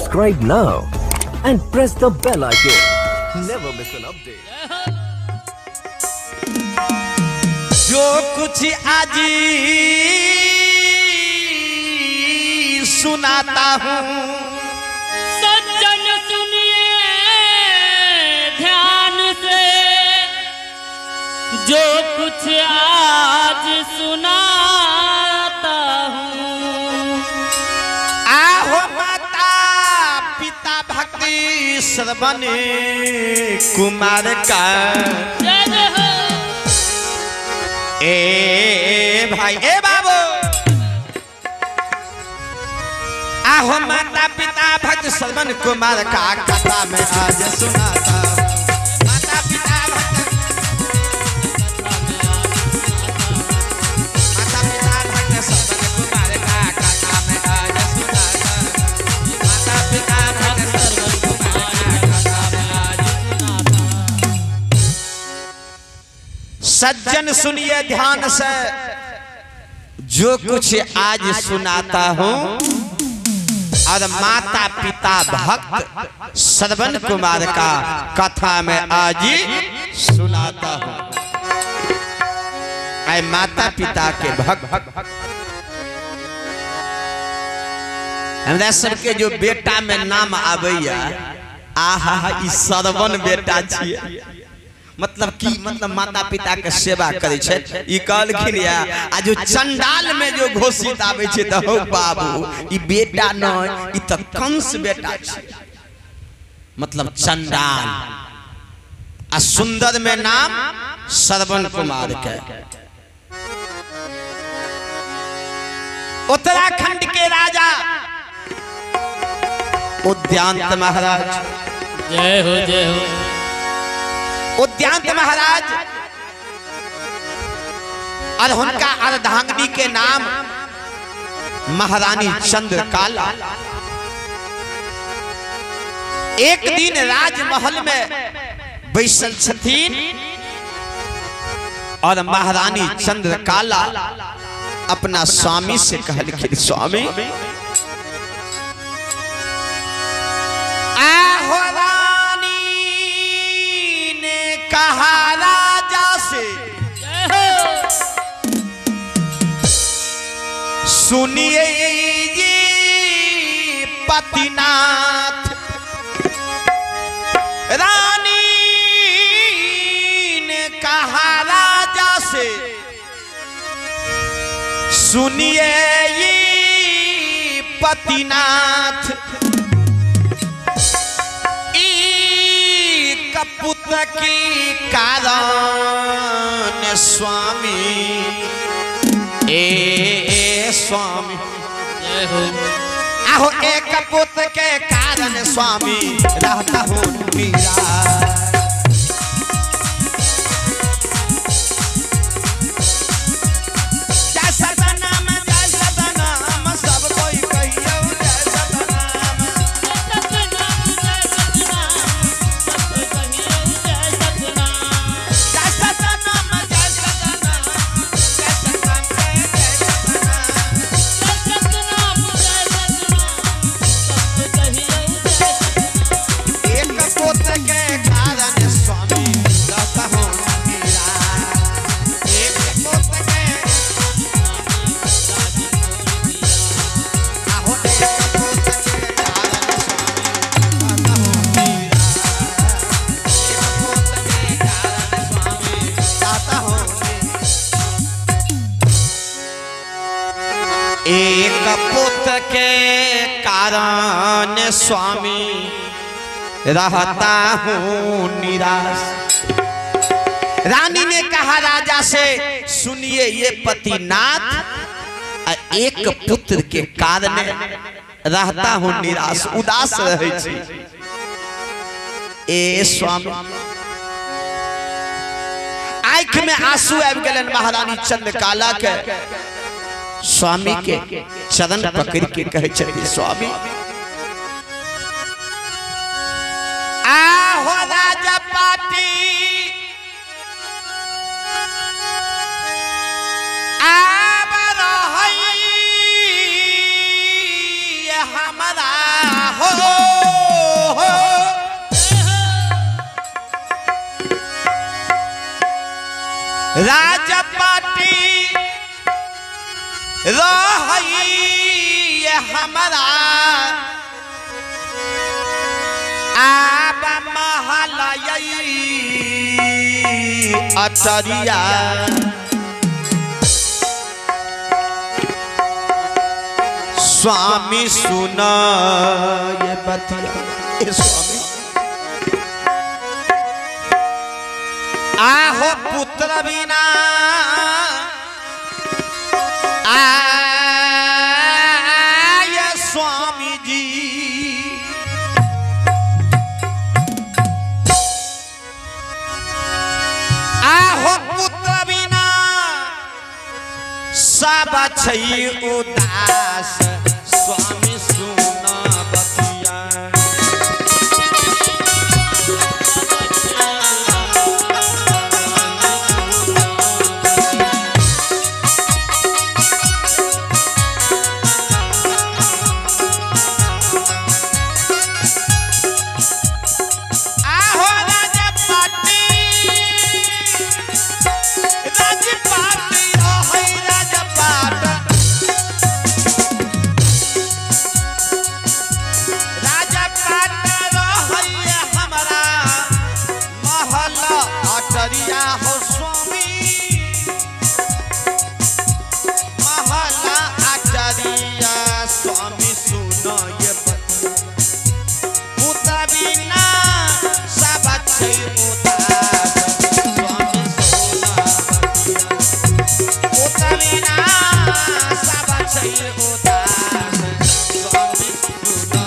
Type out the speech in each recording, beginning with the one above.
Subscribe now and press the bell icon. Never miss an update. जो कुछ आज सुनाता हूँ सज्जन सुनिए ध्यान से, जो कुछ आज सुनाता हूँ। आहो माता पिता भक्ति श्रवण कुमार का जय जय हो। ए भाई ए बाबू, आहो माता पिता भक्त श्रवण कुमार का कथा में आज सुनाता। माता पिता भक्त श्रवण कुमार का कथा में आज सुनाता। माता पिता भक्त श्रवण कुमार का कथा में आज सुनाता। सज्जन सुनिए ध्यान से, जो कुछ आज सुनाता हूँ और माता पिता भक्त श्रवण कुमार का कथा में आज सुनाता हूँ। ऐ माता पिता के भक्त, हमरा सबके जो बेटा में नाम आबैया, आहा ई श्रवण बेटा छियै। मतलब की मतलब माता पिता के सेवा करे छे। ई कहलखिन या आ जो चंडाल में जो घोषित आवे छे त हो बाबू ई बेटा न ई त कंस बेटा छे। मतलब चंडाल आ सुंदर में नाम श्रवण कुमार के। उत्तराखंड के राजा उद्यांत महाराज, जय हो जय हो। उद्यांत महाराज और उनका अर्धांगिनी के नाम महारानी चंद्रकाला। एक दिन राजमहल में बैसल छथिन और महारानी चंद्रकाला अपना स्वामी से कहलखिन, स्वामी कहा राजा से, सुनिए ये पतिनाथ, रानी ने कहा राजा से, सुनिए ये पतिनाथ, पुत्र की कारण स्वामी, ए स्वामी आहो एक पुत्र के कारण स्वामी रहता हूँ मीरा। एक पुत्र के कारण स्वामी रहता हूँ निराश। रानी ने कहा राजा से, सुनिए ये पतिनाथ, एक पुत्र के कारण रहता हूँ निराश, उदास रहे छी। ए स्वामी, आंख में आंसू आबि गेलन महारानी चंद्रकाला के। स्वामी के चरण पकड़ के कहे छथि, स्वामी आहो राजा पाटी आब रही हमारा हो रही हमारा आब महलई अटरिया स्वामी सुना ये बतिया स्वामी आहो पुत्र बिना आय स्वामी जी आहो पुत्र बिना सब छै उदास स्वामी सुना बतिया हो स्वामी महला आचार्य स्वामी सुनो ये पुत्र बिना सब छै उदास स्वामी सुनो पुत्र बिना सब छै उदास स्वामी सुनो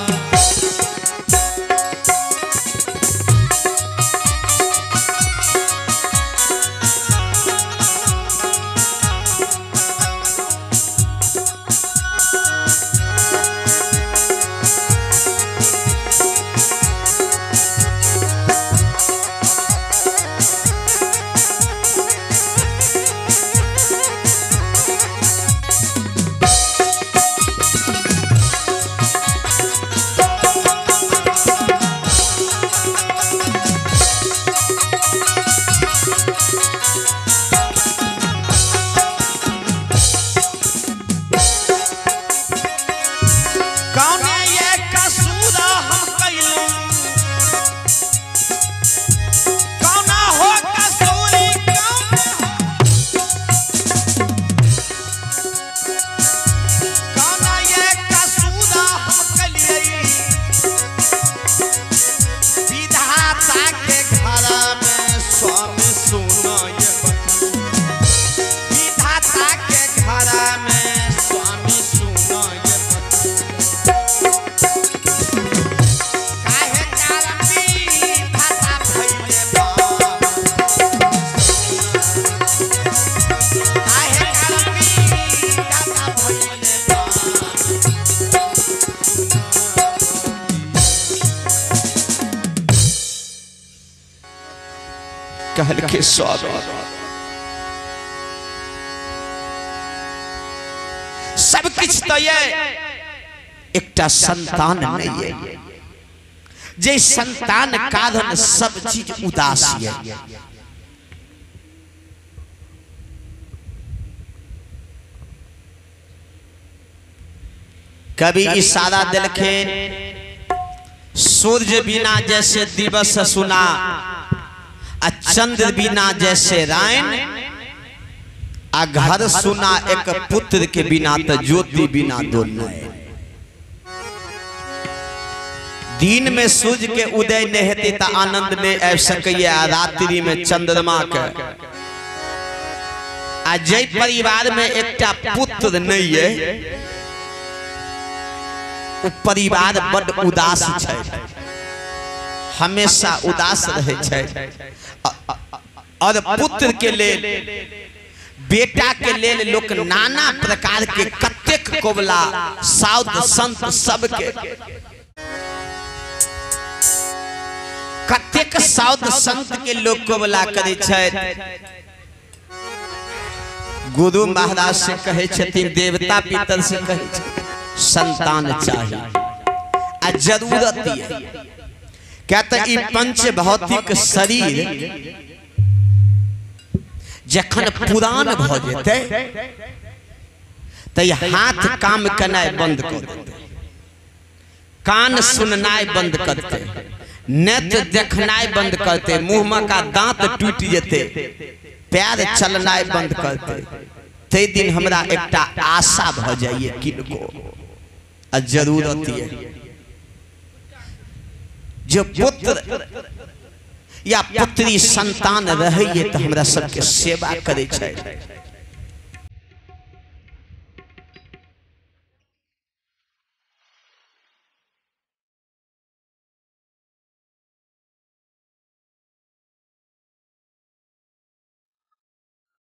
कहल के स्वामी सब किछ तो ये एकटा संतान नहीं है जे संतान कारण सब चीज उदास है कभी इशारा दिलखिन सूर्य बिना जैसे दिवस सुना चंद्र बिना जैसे रायन आ घर सुना एक पुत्र के बिना तो ज्योति बिना दो नयन दिन में सूर्य के उदय नहीं हेते तो आनंद नहीं आबि सकैया रात्रि में चंद्रमा के आ जय परिवार में एकटा पुत्र नहीं है वो परिवार बड़ उदास है हमेशा उदास रहे छै और पुत्र के लेल बेटा के लेल लोक नाना प्रकार के कतेक कोबला साध संत सब के कतेक साध संत के लोग कोबला करे छै गुरु महाराज से कहे छथिन देवता पितर से कहे छै संतान चाहिए आ जरूरत है क्या तो ई पंच भौतिक शरीर जखन पुरान भ जेते तो हाथ काम करनाई बंद कर देते, कान सुननाई बंद करते, नेत्र देखनाई बंद करते, मुंह में का दांत टूट जेते, पैर चलनाई बंद करते। ते दिन हमरा एकटा आशा भ जाइए किनको आ जरूरत है जो पुत्र या पुत्री संतान रहिए तो हमरा सबके सेवा करे छै।